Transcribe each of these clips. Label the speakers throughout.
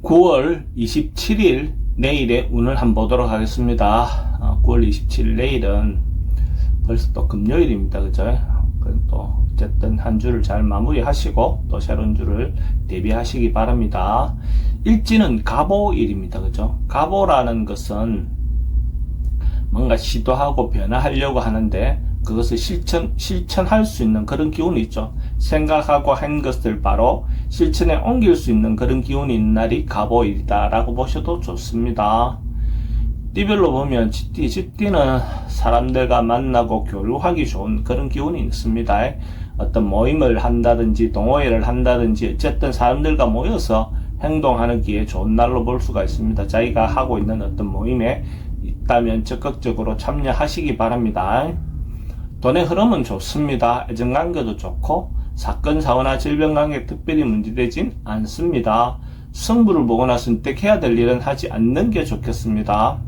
Speaker 1: 9월 27일 내일의 운을 한번 보도록 하겠습니다. 9월 27일 내일은 벌써 또 금요일입니다. 그죠? 또 어쨌든 한 주를 잘 마무리하시고 또 새로운 주를 대비하시기 바랍니다. 일지는 갑오일입니다. 그죠? 갑오라는 것은 뭔가 시도하고 변화하려고 하는데 그것을 실천할 수 있는 그런 기운이 있죠. 생각하고 한 것을 바로 실천에 옮길 수 있는 그런 기운이 있는 날이 갑오일이다 라고 보셔도 좋습니다. 띠별로 보면 쥐띠는 사람들과 만나고 교류하기 좋은 그런 기운이 있습니다. 어떤 모임을 한다든지 동호회를 한다든지 어쨌든 사람들과 모여서 행동하는 기에 좋은 날로 볼 수가 있습니다. 자기가 하고 있는 어떤 모임에 있다면 적극적으로 참여하시기 바랍니다. 돈의 흐름은 좋습니다. 애정관계도 좋고 사건, 사고나 질병관계 특별히 문제되진 않습니다. 승부를 보거나 선택해야 될 일은 하지 않는 게 좋겠습니다.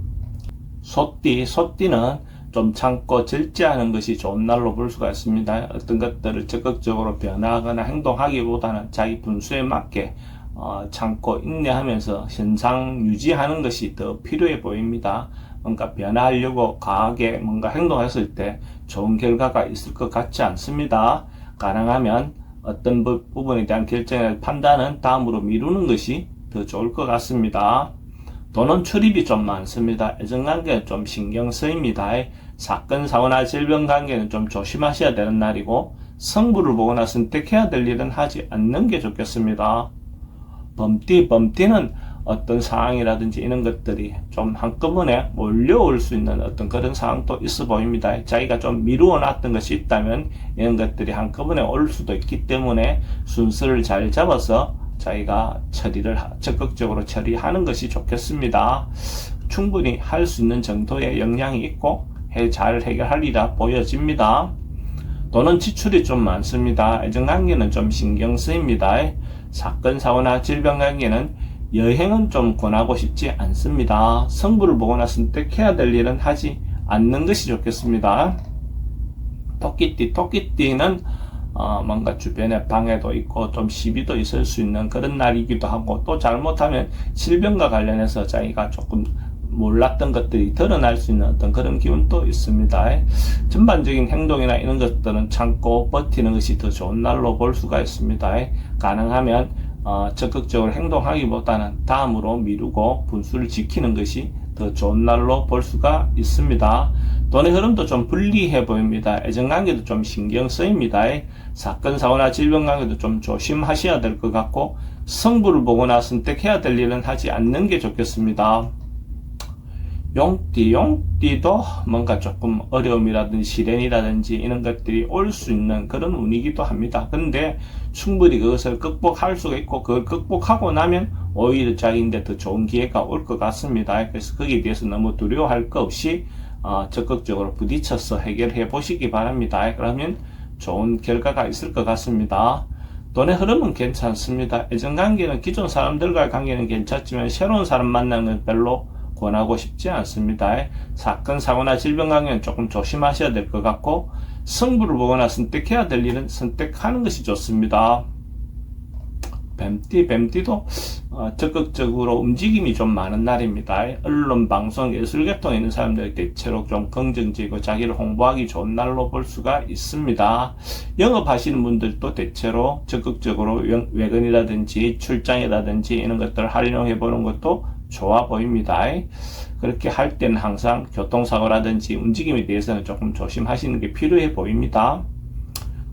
Speaker 1: 소띠는 좀 참고 절제하는 것이 좋은 날로 볼 수가 있습니다. 어떤 것들을 적극적으로 변화하거나 행동하기보다는 자기 분수에 맞게 참고 인내하면서 현상 유지하는 것이 더 필요해 보입니다. 뭔가 변화하려고 강하게 뭔가 행동했을 때 좋은 결과가 있을 것 같지 않습니다. 가능하면 어떤 부분에 대한 결정을 판단은 다음으로 미루는 것이 더 좋을 것 같습니다. 돈은 출입이 좀 많습니다. 애정관계는 좀 신경 쓰입니다. 사건, 사고나 질병관계는 좀 조심하셔야 되는 날이고 승부를 보거나 선택해야 될 일은 하지 않는 게 좋겠습니다. 범띠는 어떤 상황이라든지 이런 것들이 좀 한꺼번에 몰려올 수 있는 어떤 그런 상황도 있어 보입니다. 자기가 좀 미루어 놨던 것이 있다면 이런 것들이 한꺼번에 올 수도 있기 때문에 순서를 잘 잡아서 자기가 적극적으로 처리하는 것이 좋겠습니다. 충분히 할 수 있는 정도의 역량이 있고 잘 해결하리라 보여집니다. 돈은 지출이 좀 많습니다. 애정관계는 좀 신경 쓰입니다. 사건, 사고나 질병관계는 여행은 좀 권하고 싶지 않습니다. 승부를 보거나 선택해야 될 일은 하지 않는 것이 좋겠습니다. 토끼띠는 뭔가 주변에 방해도 있고 좀 시비도 있을 수 있는 그런 날이기도 하고 또 잘못하면 질병과 관련해서 자기가 조금 몰랐던 것들이 드러날 수 있는 어떤 그런 기운도 있습니다. 전반적인 행동이나 이런 것들은 참고 버티는 것이 더 좋은 날로 볼 수가 있습니다. 가능하면 적극적으로 행동하기보다는 다음으로 미루고 분수를 지키는 것이 더 좋은 날로 볼 수가 있습니다. 돈의 흐름도 좀 불리해 보입니다. 애정관계도 좀 신경 쓰입니다. 사건, 사고나 질병관계도 좀 조심하셔야 될 것 같고 승부를 보거나 선택해야 될 일은 하지 않는 게 좋겠습니다. 용띠도 뭔가 조금 어려움이라든지 시련이라든지 이런 것들이 올 수 있는 그런 운이기도 합니다. 근데 충분히 그것을 극복할 수가 있고 그걸 극복하고 나면 오히려 자기인데 더 좋은 기회가 올 것 같습니다. 그래서 거기에 대해서 너무 두려워할 것 없이 적극적으로 부딪혀서 해결해 보시기 바랍니다. 그러면 좋은 결과가 있을 것 같습니다. 돈의 흐름은 괜찮습니다. 애정관계는 기존 사람들과의 관계는 괜찮지만 새로운 사람 만나는 건 별로 권하고 싶지 않습니다. 사건, 사고나 질병관계는 조금 조심하셔야 될 것 같고 승부를 보거나 선택해야 될 일은 선택하는 것이 좋습니다. 뱀띠도 적극적으로 움직임이 좀 많은 날입니다. 언론, 방송, 예술계통에 있는 사람들이 대체로 좀 긍정적이고 자기를 홍보하기 좋은 날로 볼 수가 있습니다. 영업하시는 분들도 대체로 적극적으로 외근이라든지 출장이라든지 이런 것들을 활용해 보는 것도 좋아 보입니다. 그렇게 할 때는 항상 교통사고라든지 움직임에 대해서는 조금 조심하시는 게 필요해 보입니다.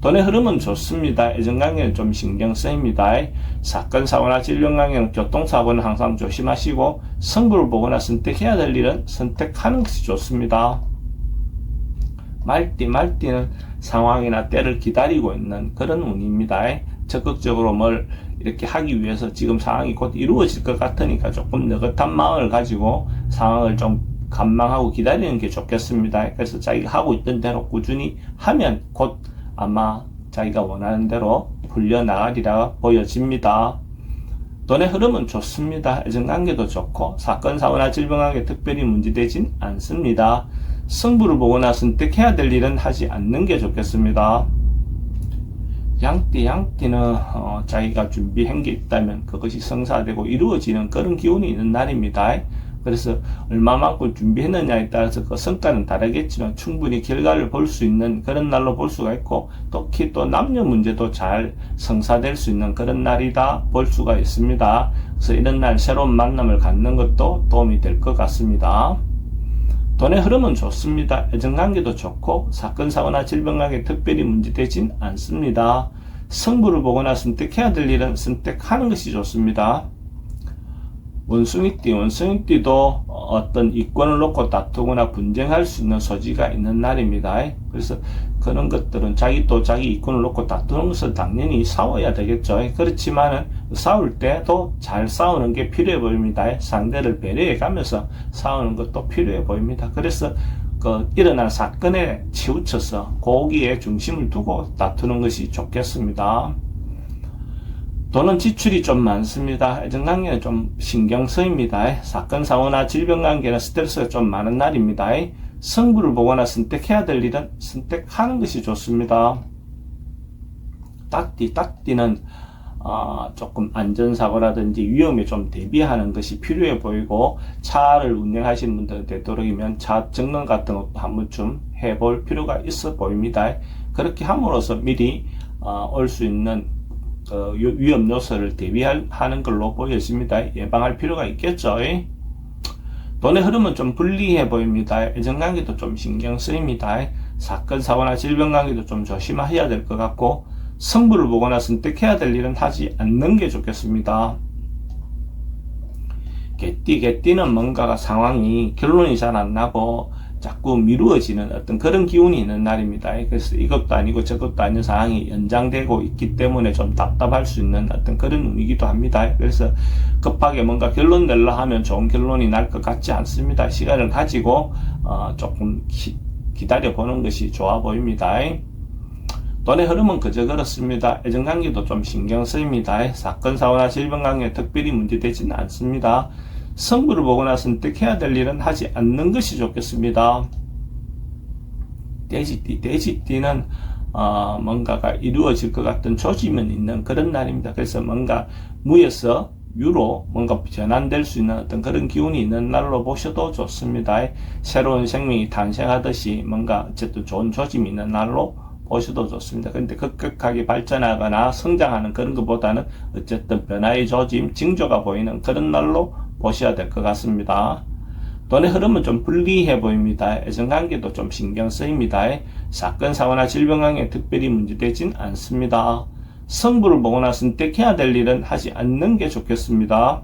Speaker 1: 돈의 흐름은 좋습니다. 애정관계는 좀 신경 쓰입니다. 사건, 사고나 질병관계는 교통사고는 항상 조심하시고 승부를 보거나 선택해야 될 일은 선택하는 것이 좋습니다. 말띠는 상황이나 때를 기다리고 있는 그런 운입니다. 적극적으로 뭘 이렇게 하기 위해서 지금 상황이 곧 이루어질 것 같으니까 조금 느긋한 마음을 가지고 상황을 좀 관망하고 기다리는 게 좋겠습니다. 그래서 자기가 하고 있던 대로 꾸준히 하면 곧 아마 자기가 원하는 대로 풀려나가리라 보여집니다. 돈의 흐름은 좋습니다. 애정관계도 좋고 사건, 사고나 질병관계 특별히 문제되진 않습니다. 승부를 보거나 선택해야 될 일은 하지 않는 게 좋겠습니다. 양띠는 자기가 준비한 게 있다면 그것이 성사되고 이루어지는 그런 기운이 있는 날입니다. 그래서 얼마만큼 준비했느냐에 따라서 그 성과는 다르겠지만 충분히 결과를 볼 수 있는 그런 날로 볼 수가 있고, 특히 또 남녀 문제도 잘 성사될 수 있는 그런 날이다 볼 수가 있습니다. 그래서 이런 날 새로운 만남을 갖는 것도 도움이 될 것 같습니다. 돈의 흐름은 좋습니다. 애정관계도 좋고 사건 사고나 질병 관계 특별히 문제되진 않습니다. 승부를 보거나 선택해야 될 일은 선택하는 것이 좋습니다. 원숭이띠도 어떤 이권을 놓고 다투거나 분쟁할 수 있는 소지가 있는 날입니다. 그래서 그런 것들은 자기 이권을 놓고 다투는 것은 당연히 싸워야 되겠죠. 그렇지만은 싸울 때도 잘 싸우는 게 필요해 보입니다. 상대를 배려해 가면서 싸우는 것도 필요해 보입니다. 그래서 일어난 사건에 치우쳐서 거기에 중심을 두고 다투는 것이 좋겠습니다. 돈은 지출이 좀 많습니다. 애정관계는 좀 신경 쓰입니다. 사건, 사고나 질병관계는 스트레스가 좀 많은 날입니다. 승부를 보거나 선택해야 될 일은 선택하는 것이 좋습니다. 딱띠는 조금 안전사고라든지 위험에 좀 대비하는 것이 필요해 보이고, 차를 운행하시는 분들 되도록이면 차 점검 같은 것도 한 번쯤 해볼 필요가 있어 보입니다. 그렇게 함으로써 미리 올 수 있는 위험 요소를 대비하는 걸로 보여집니다. 예방할 필요가 있겠죠. 돈의 흐름은 좀 불리해 보입니다. 애정관계도 좀 신경 쓰입니다. 사건, 사고나 질병관계도 좀 조심해야 될 것 같고, 승부를 보거나 선택해야 될 일은 하지 않는 게 좋겠습니다. 개띠는 뭔가가 상황이 결론이 잘 안 나고 자꾸 미루어지는 어떤 그런 기운이 있는 날입니다. 그래서 이것도 아니고 저것도 아닌 상황이 연장되고 있기 때문에 좀 답답할 수 있는 어떤 그런 운이기도 합니다. 그래서 급하게 뭔가 결론 내려 하면 좋은 결론이 날 것 같지 않습니다. 시간을 가지고 조금 기다려 보는 것이 좋아 보입니다. 돈의 흐름은 그저 그렇습니다. 애정관계도 좀 신경 쓰입니다. 사건, 사고나 질병관계 특별히 문제되지는 않습니다. 승부를 보거나 선택해야 될 일은 하지 않는 것이 좋겠습니다. 돼지띠는 뭔가가 이루어질 것 같은 조짐은 있는 그런 날입니다. 그래서 뭔가 무에서 유로 뭔가 전환될 수 있는 어떤 그런 기운이 있는 날로 보셔도 좋습니다. 새로운 생명이 탄생하듯이 뭔가 어쨌든 좋은 조짐이 있는 날로 보셔도 좋습니다. 그런데 급격하게 발전하거나 성장하는 그런 것보다는 어쨌든 변화의 조짐, 징조가 보이는 그런 날로 보셔야 될 것 같습니다. 돈의 흐름은 좀 불리해 보입니다. 애정관계도 좀 신경 쓰입니다. 사건, 사고나 질병관계 특별히 문제되진 않습니다. 승부를 보거나 선택해야 될 일은 하지 않는 게 좋겠습니다.